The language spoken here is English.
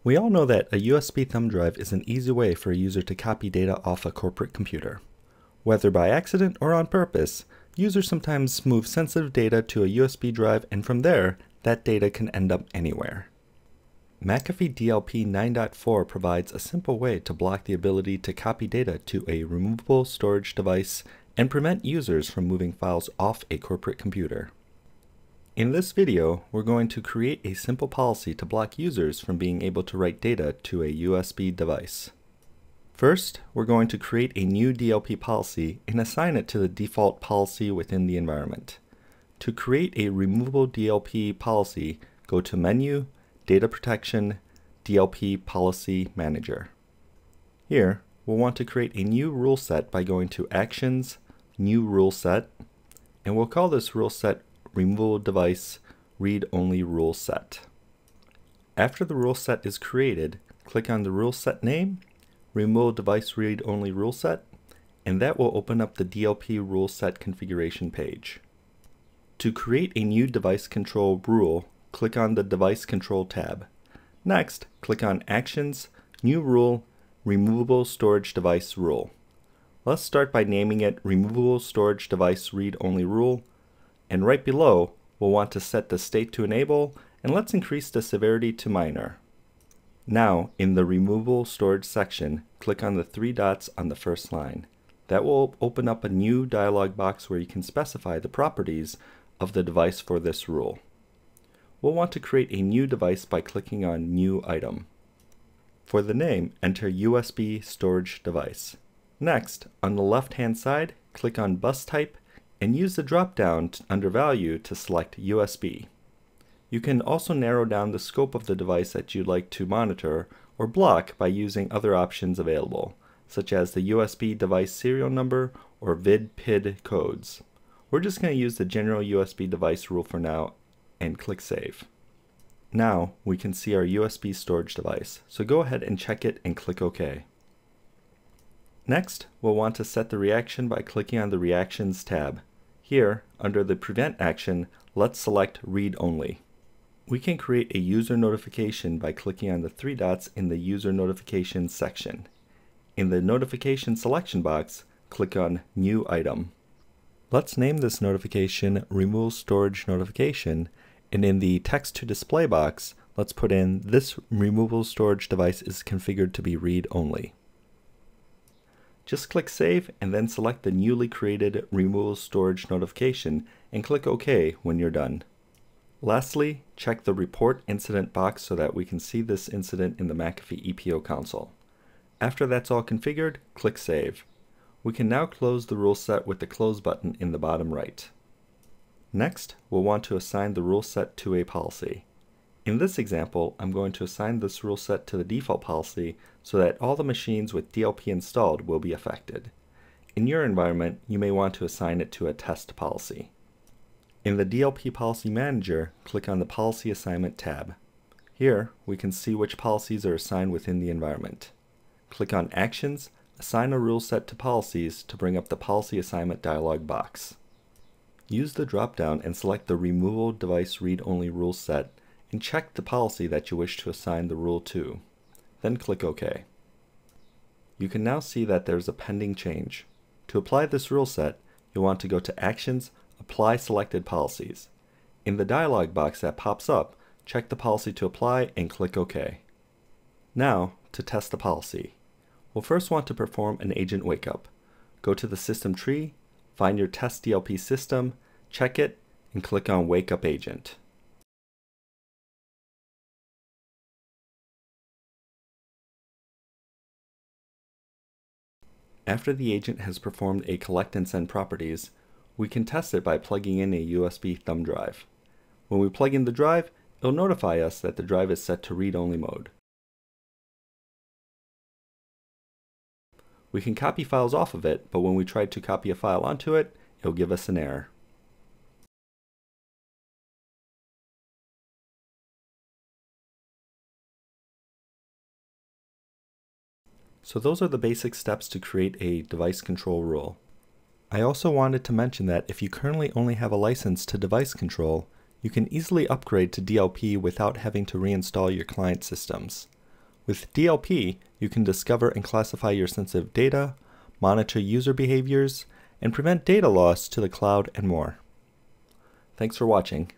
We all know that a USB thumb drive is an easy way for a user to copy data off a corporate computer. Whether by accident or on purpose, users sometimes move sensitive data to a USB drive, and from there, that data can end up anywhere. McAfee DLP 9.4 provides a simple way to block the ability to copy data to a removable storage device and prevent users from moving files off a corporate computer. In this video, we're going to create a simple policy to block users from being able to write data to a USB device. First, we're going to create a new DLP policy and assign it to the default policy within the environment. To create a removable DLP policy, go to Menu, Data Protection, DLP Policy Manager. Here, we'll want to create a new rule set by going to Actions, New Rule Set, and we'll call this rule set Removable Device Read-Only Rule Set. After the rule set is created, click on the rule set name, Removable Device Read-Only Rule Set, and that will open up the DLP rule set configuration page. To create a new device control rule, click on the Device Control tab. Next, click on Actions, New Rule, Removable Storage Device Rule. Let's start by naming it Removable Storage Device Read-Only Rule, and right below, we'll want to set the state to enable, and let's increase the severity to minor. Now, in the Removable Storage section, click on the three dots on the first line. That will open up a new dialog box where you can specify the properties of the device for this rule. We'll want to create a new device by clicking on New Item. For the name, enter USB Storage Device. Next, on the left-hand side, click on Bus Type and use the drop-down under Value to select USB. You can also narrow down the scope of the device that you'd like to monitor or block by using other options available, such as the USB device serial number or VID/PID codes. We're just going to use the general USB device rule for now and click Save. Now we can see our USB storage device, so go ahead and check it and click OK. Next, we'll want to set the reaction by clicking on the Reactions tab. Here, under the Prevent action, let's select Read Only. We can create a user notification by clicking on the three dots in the User Notifications section. In the Notification selection box, click on New Item. Let's name this notification Remove Storage Notification, and in the Text to Display box, let's put in this removable storage device is configured to be read only. Just click Save and then select the newly created Removable Storage Notification and click OK when you're done. Lastly, check the Report Incident box so that we can see this incident in the McAfee EPO console. After that's all configured, click Save. We can now close the rule set with the Close button in the bottom right. Next, we'll want to assign the rule set to a policy. In this example, I'm going to assign this rule set to the default policy so that all the machines with DLP installed will be affected. In your environment, you may want to assign it to a test policy. In the DLP Policy Manager, click on the Policy Assignment tab. Here, we can see which policies are assigned within the environment. Click on Actions, Assign a Rule Set to Policies to bring up the Policy Assignment dialog box. Use the drop-down and select the Removable Device Read-Only Rule Set and check the policy that you wish to assign the rule to. Then click OK. You can now see that there's a pending change. To apply this rule set, you'll want to go to Actions, Apply Selected Policies. In the dialog box that pops up, check the policy to apply and click OK. Now, to test the policy. We'll first want to perform an agent wake-up. Go to the system tree, find your test DLP system, check it, and click on Wake Up Agent. After the agent has performed a collect and send properties, we can test it by plugging in a USB thumb drive. When we plug in the drive, it'll notify us that the drive is set to read-only mode. We can copy files off of it, but when we try to copy a file onto it, it'll give us an error. So those are the basic steps to create a device control rule. I also wanted to mention that if you currently only have a license to device control, you can easily upgrade to DLP without having to reinstall your client systems. With DLP, you can discover and classify your sensitive data, monitor user behaviors, and prevent data loss to the cloud and more. Thanks for watching.